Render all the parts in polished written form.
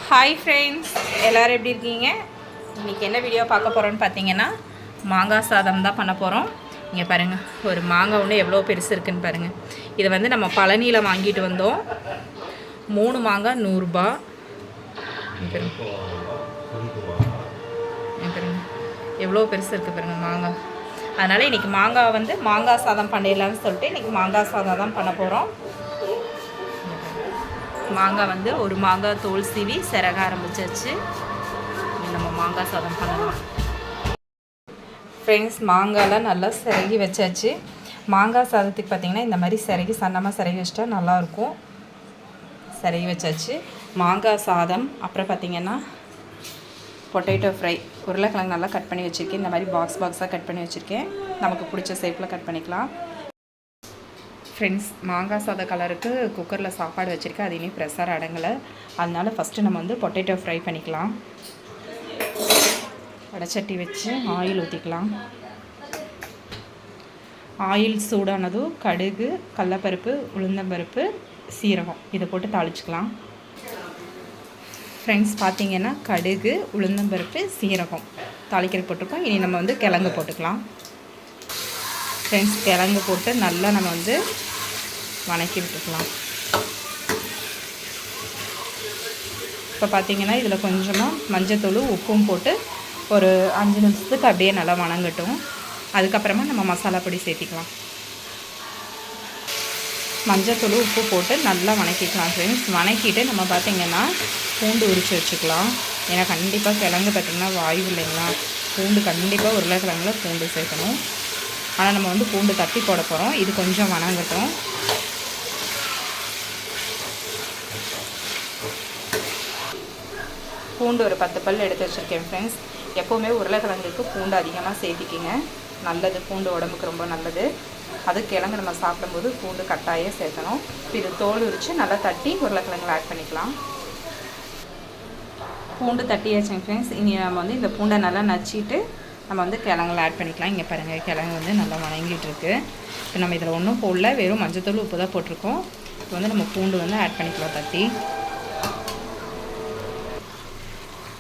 Hi friends, எல்லோரும் எப்படி இருக்கீங்க? இன்றைக்கி என்ன வீடியோ பார்க்க போகிறோன்னு பார்த்தீங்கன்னா மாங்காய் சாதம் தான் பண்ண போகிறோம். இங்கே பாருங்கள், ஒரு மாங்காய் ஒன்று எவ்வளோ பெருசு இருக்குதுன்னு பாருங்கள். இதை வந்து நம்ம பழனியில் வாங்கிட்டு வந்தோம். 3 மாங்காய் 100 ரூபா. எவ்வளோ பெருசு இருக்குது பாருங்கள் மாங்காய். அதனால் இன்றைக்கி மாங்காய் சாதம் பண்ணிடலான்னு சொல்லிட்டு இன்றைக்கி மாங்காய் சாதம் தான் பண்ண போகிறோம். மாங்காய் வந்து ஒரு மாங்காய் தோல் சீவி சிறக ஆரம்பிச்சாச்சு. நம்ம மாங்காய் சாதம் பண்ணலாம். ஃப்ரெண்ட்ஸ், மாங்காயெலாம் நல்லா சிறகி வச்சாச்சு. மாங்காய் சாதத்துக்கு பார்த்திங்கன்னா இந்த மாதிரி சிறகி சன்னமாக சிறகி வச்சிட்டா நல்லாயிருக்கும். சிறகி வச்சாச்சு மாங்காய் சாதம். அப்புறம் பார்த்திங்கன்னா பொட்டேட்டோ ஃப்ரை, உருளைக்கிழங்கு நல்லா கட் பண்ணி வச்சுருக்கேன். இந்த மாதிரி பாக்ஸாக கட் பண்ணி வச்சுருக்கேன். நமக்கு பிடிச்ச ஷேப்பில் கட் பண்ணிக்கலாம். ஃப்ரெண்ட்ஸ், மாங்காய் சாத கலருக்கு குக்கரில் சாப்பாடு வச்சுருக்கேன். அது இனி ப்ரெஷர் அடங்கலை. அதனால் ஃபஸ்ட்டு நம்ம வந்து பொட்டேட்டோ ஃப்ரை பண்ணிக்கலாம். வடைச்சட்டி வச்சு ஆயில் ஊற்றிக்கலாம். ஆயில் சூடானதும் கடுகு, கடலப்பருப்பு, உளுந்தம்பருப்பு, சீரகம் இதை போட்டு தாளிச்சிக்கலாம். ஃப்ரெண்ட்ஸ், பார்த்திங்கன்னா கடுகு, உளுந்தம்பருப்பு, சீரகம் தாளிக்கிறது போட்டிருக்கோம். இனி நம்ம வந்து கிழங்கு போட்டுக்கலாம். ஃப்ரெண்ட்ஸ், கிழங்கு போட்டு நல்லா நம்ம வந்து வணக்கி விட்டுக்கலாம். இப்போ பார்த்திங்கன்னா இதில் கொஞ்சமாக மஞ்சத்தூள் உப்பும் போட்டு ஒரு 5 நிமிஷத்துக்கு அப்படியே நல்லா வணங்கட்டும். அதுக்கப்புறமா நம்ம மசாலா பொடி சேர்த்திக்கலாம். மஞ்சத்தூள் உப்பு போட்டு நல்லா வணக்கிக்கலாம். ஃப்ரெண்ட்ஸ், வணக்கிட்டு நம்ம பார்த்திங்கன்னா பூண்டு உரித்து வச்சுக்கலாம். ஏன்னா கண்டிப்பாக கிழங்கு பார்த்திங்கன்னா வாயு இல்லைங்களா, பூண்டு கண்டிப்பாக உருளைக்கிழங்குல பூண்டு சேர்க்கணும். ஆனால் நம்ம வந்து பூண்டு தட்டி போட போகிறோம். இது கொஞ்சம் வணங்கட்டும். பூண்டு ஒரு 10 பல் எடுத்து வச்சுருக்கேன். ஃப்ரெண்ட்ஸ், எப்போவுமே உருளைக்கிழங்குக்கு பூண்டு அதிகமாக சேர்த்திக்கிங்க. நல்லது, பூண்டு உடம்புக்கு ரொம்ப நல்லது. அது கிழங்கு நம்ம சாப்பிடும்போது பூண்டு கட்டாயம் சேர்க்கணும். இது தோல் உரித்து நல்லா தட்டி உருளைக்கிழங்குல ஆட் பண்ணிக்கலாம். பூண்டு தட்டியாச்சுங்க ஃப்ரெண்ட்ஸ். இனி நம்ம வந்து இந்த பூண்டை நல்லா நச்சிட்டு நம்ம வந்து கிழங்குல ஆட் பண்ணிக்கலாம். இங்கே பாருங்கள், கிழங்கு வந்து நல்லா வணங்கிட்டுருக்கு. இப்போ நம்ம இதில் ஒன்றும் போடல, வெறும் மஞ்சத்தூள் உப்பு தான் போட்டிருக்கோம். இப்போ வந்து நம்ம பூண்டு வந்து ஆட் பண்ணிக்கலாம்.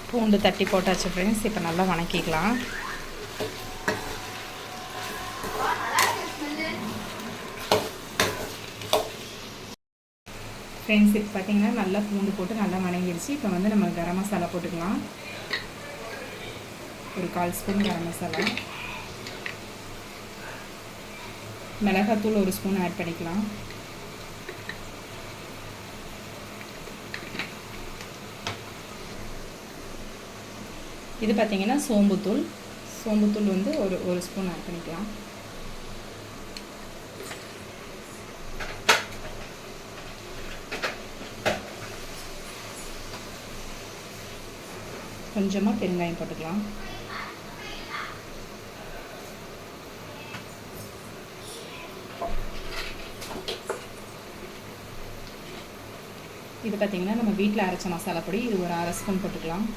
பூண்டு தட்டி போட்டாச்சு ஃப்ரெண்ட்ஸ். இப்போ நல்லா வணக்கிக்கலாம். ஃப்ரெண்ட்ஸ், இப்போ பார்த்திங்கன்னா நல்லா பூண்டு போட்டு நல்லா வணங்கிடுச்சு. இப்போ வந்து நம்ம கரம் மசாலா போட்டுக்கலாம். ஒரு 1/4 ஸ்பூன் கரம் மசாலா, மிளகாத்தூள் 1 ஸ்பூன் ஆட் பண்ணிக்கலாம். இது பார்த்திங்கன்னா சோம்புத்தூள் வந்து ஒரு ஸ்பூன் ஆட் பண்ணிக்கலாம். கொஞ்சமாக பெருங்காயம் போட்டுக்கலாம். இது பார்த்திங்கன்னா நம்ம வீட்டில் அரைச்ச மசாலா பொடி, இது ஒரு 1/2 ஸ்பூன் போட்டுக்கலாம்.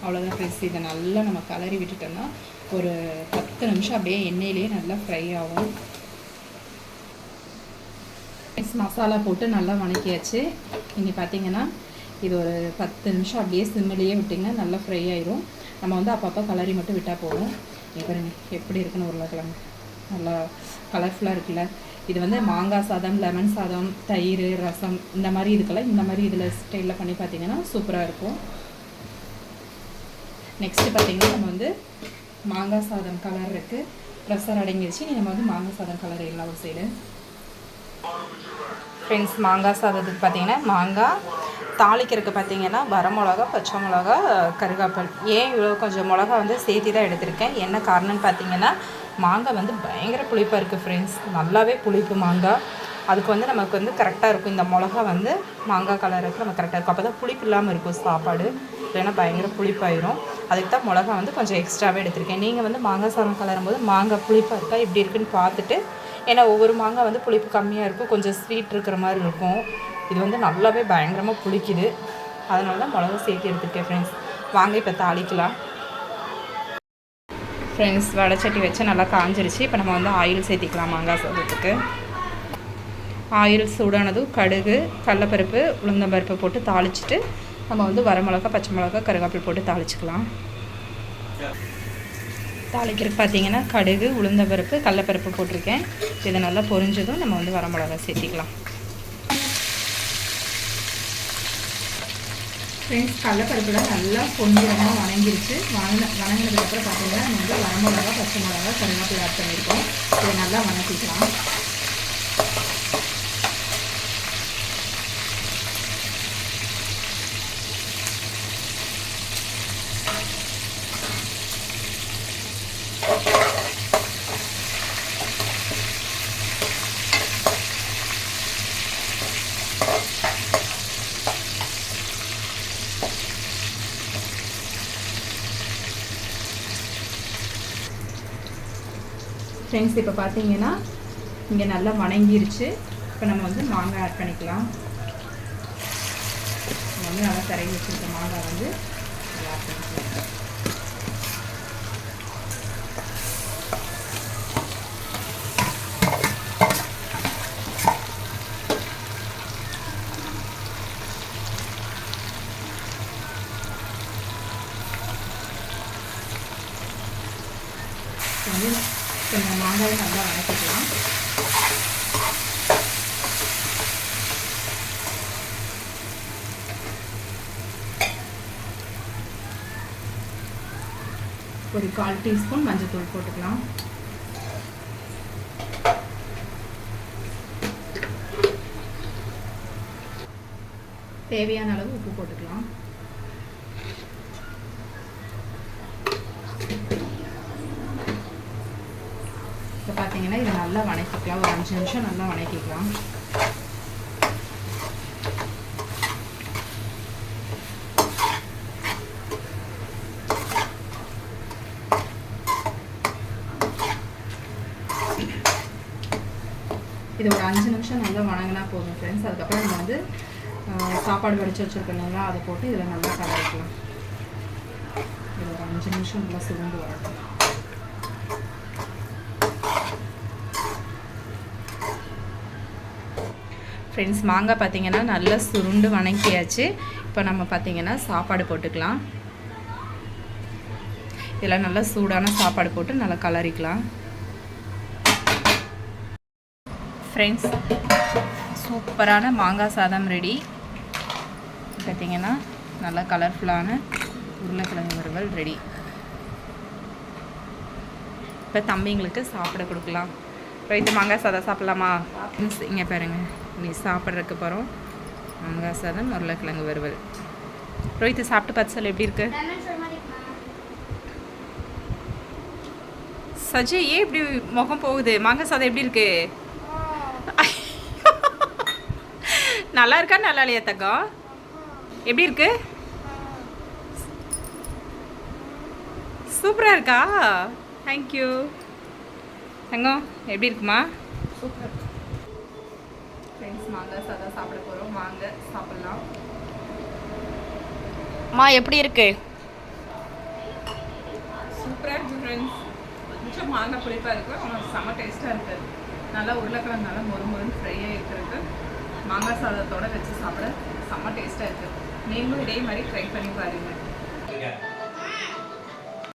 அவ்வளோதான் ஃப்ரெண்ட்ஸ். இதை நல்லா நம்ம கலரி விட்டுட்டோம்னா ஒரு 10 நிமிஷம் அப்படியே எண்ணெயிலே நல்லா ஃப்ரை ஆகும். மசாலா போட்டு நல்லா வணக்கியாச்சு. இங்கே பார்த்திங்கன்னா இது ஒரு 10 நிமிஷம் அப்படியே சிம்மிலேயே விட்டிங்கன்னா நல்லா ஃப்ரை ஆயிரும். நம்ம வந்து அப்பப்போ கலரி மட்டும் விட்டால் போதும். பாருங்க எப்படி இருக்குன்னு உருளைக்கிழங்கு நல்லா கலர்ஃபுல்லாக இருக்குல்ல. இது வந்து மாங்காய் சாதம், லெமன் சாதம், தயிர், ரசம் இந்த மாதிரி இதுக்கெல்லாம் இந்த மாதிரி இதில் ஸ்டைலில் பண்ணி பார்த்திங்கன்னா சூப்பராக இருக்கும். நெக்ஸ்ட்டு பார்த்திங்கன்னா நம்ம வந்து மாங்காய் சாதம் கலர் இருக்குது. ப்ரெஷர் அடங்கிடுச்சு. நம்ம வந்து மாங்காய் சாதம் கலர் எல்லாம் ஒரு சைடு. ஃப்ரெண்ட்ஸ், மாங்காய் சாதத்துக்கு பார்த்திங்கன்னா மாங்காய் தாளிக்கிறதுக்கு பார்த்திங்கன்னா வரமிளகா, பச்சை மிளகா, கருவேப்பிலை. ஏன் இவ்வளோ கொஞ்சம் மிளகா வந்து சேர்த்து தான் எடுத்திருக்கேன். என்ன காரணம்னு பார்த்திங்கன்னா மாங்காய் வந்து பயங்கர புளிப்பாக இருக்குது ஃப்ரெண்ட்ஸ். நல்லாவே புளிப்பு மாங்காய். அதுக்கு வந்து நமக்கு வந்து கரெக்டாக இருக்கும். இந்த மிளகா வந்து மாங்காய் கலருக்கு நம்ம கரெக்டாக இருக்கும். அப்போ தான் புளிப்பு இல்லாமல் இருக்கும் சாப்பாடு. இல்லைன்னா பயங்கர புளிப்பாயிரும். அதுக்கு தான் மிளகா வந்து கொஞ்சம் எக்ஸ்ட்ராவே எடுத்திருக்கேன். நீங்கள் வந்து மாங்காய் சாதம் கலரும் போது மாங்காய் புளிப்பாக இருக்கா எப்படி இருக்குன்னு பார்த்துட்டு, ஏன்னா ஒவ்வொரு மாங்காய் வந்து புளிப்பு கம்மியாக இருக்கும், கொஞ்சம் ஸ்வீட் இருக்கிற மாதிரி இருக்கும். இது வந்து நல்லாவே பயங்கரமாக புளிக்குது. அதனால தான் மிளகா சேர்த்து எடுத்துருக்கேன் ஃப்ரெண்ட்ஸ். வாங்க இப்போ தாளிக்கலாம். ஃப்ரெண்ட்ஸ், வடைச்சட்டி வச்சு நல்லா காஞ்சிருச்சு. இப்போ நம்ம வந்து ஆயில் சேர்த்திக்கலாம் மாங்காய் சாதத்துக்கு. ஆயில் சூடானதும் கடுகு, கடலப்பருப்பு, உளுந்தம்பருப்பு போட்டு தாளிச்சிட்டு நம்ம வந்து வரமிளகா, பச்சை மிளகா, கருவேப்பிலை போட்டு தாளிச்சிக்கலாம். தாளிக்கிறதுக்கு பார்த்தீங்கன்னா கடுகு, உளுந்தம்பருப்பு, கடலப்பருப்பு போட்டிருக்கேன். இதை நல்லா பொரிஞ்சதும் நம்ம வந்து வரமிளகா சேர்த்திக்கலாம். ஃப்ரெண்ட்ஸ், கடலப்பருப்புலாம் நல்லா பொன்னிறமாக வணங்கிருச்சு. வணங்கினதுக்கப்புறம் பார்த்தீங்கன்னா நம்ம வந்து வரமிளகா, பச்சை மிளகா, கருவேப்பிலை ஆட் பண்ணியிருக்கோம். இதை நல்லா வணக்கிக்கலாம். ஃப்ரெண்ட்ஸ், இப்போ பார்த்தீங்கன்னா இங்கே நல்லா வணங்கிருச்சு. இப்போ நம்ம வந்து மாங்காய் ஆட் பண்ணிக்கலாம். நம்ம வந்து நல்லா தரையை வச்சுருக்க மாங்காய் வந்து நல்லா ஆட் பண்ணிக்கலாம். வந்து கொஞ்சம் மாங்காயை நல்லா வணக்கிக்கலாம். ஒரு 1/4 டீஸ்பூன் மஞ்சள்தூள் போட்டுக்கலாம். தேவையான அளவு உப்பு போட்டுக்கலாம். இப்போ பார்த்தீங்கன்னா இதை நல்லா வணக்கிக்கலாம். ஒரு 5 நிமிஷம் நல்லா வணக்கிக்கலாம். இது ஒரு 5 நிமிஷம் நல்லா வணங்கினா போதும் ஃப்ரெண்ட்ஸ். அதுக்கப்புறம் நம்ம வந்து சாப்பாடு வடித்து வச்சுருக்கோங்களா, அதை போட்டு இதில் நல்லா கலரிக்கலாம். இது ஒரு 5 நிமிஷம் நல்லா சுருண்டு வரணும். ஃப்ரெண்ட்ஸ், மாங்காய் பார்த்தீங்கன்னா நல்லா சுருண்டு வணக்கியாச்சு. இப்போ நம்ம பார்த்தீங்கன்னா சாப்பாடு போட்டுக்கலாம். இதெல்லாம் நல்லா சூடான சாப்பாடு போட்டு நல்லா கலரிக்கலாம். ஃப்ரெண்ட்ஸ், சூப்பரான மாங்காய் சாதம் ரெடி. பார்த்தீங்கன்னா நல்லா கலர்ஃபுல்லான உருளைக்கிழங்கு வறுவல் ரெடி. இப்போ தம்பிங்களுக்கு சாப்பிட கொடுக்கலாம். ரைட்டு, மாங்காய் சாதம் சாப்பிட்லாமா? இங்கே பாருங்கள், நீ சாப்பிட்றதுக்கு போகிறோம். மாங்காய் சாதம், உருளைக்கிழங்கு வறுவல். ரோஹித் சாப்பிட்டு பார்த்து சொல்லு எப்படி இருக்கு. சஜய், ஏன் இப்படி முகம் போகுது? மாங்காய் சாதம் எப்படி இருக்கு? நல்லா இருக்கா நல்லா இல்லையா தங்கம்? எப்படி இருக்கு? சூப்பராக இருக்கா? தேங்க்யூ தங்கம். எப்படி இருக்குமா? சூப்பர். ஃப்ரெண்ட்ஸ், மாங்காய் சாதம் சாப்பிட போகிறோம். வாங்க சாப்பிட்லாம். மா எப்படி இருக்கு? சூப்பராக இருக்குது ஃப்ரெண்ட்ஸ். கொஞ்சம் மாங்காய் புளிப்பாக இருக்குது, ஆனால் செம்ம டேஸ்ட்டாக இருக்குது. நல்லா உருளைக்கிழங்கு நல்லா மொறுமொறுன்னு ஃப்ரையாக இருக்கிறதுக்கு மாங்காய் சாதத்தோடு வச்சு சாப்பிட செம்ம டேஸ்ட்டாக இருக்குது. நீங்களும் இதே மாதிரி ட்ரை பண்ணி பாருங்கள்.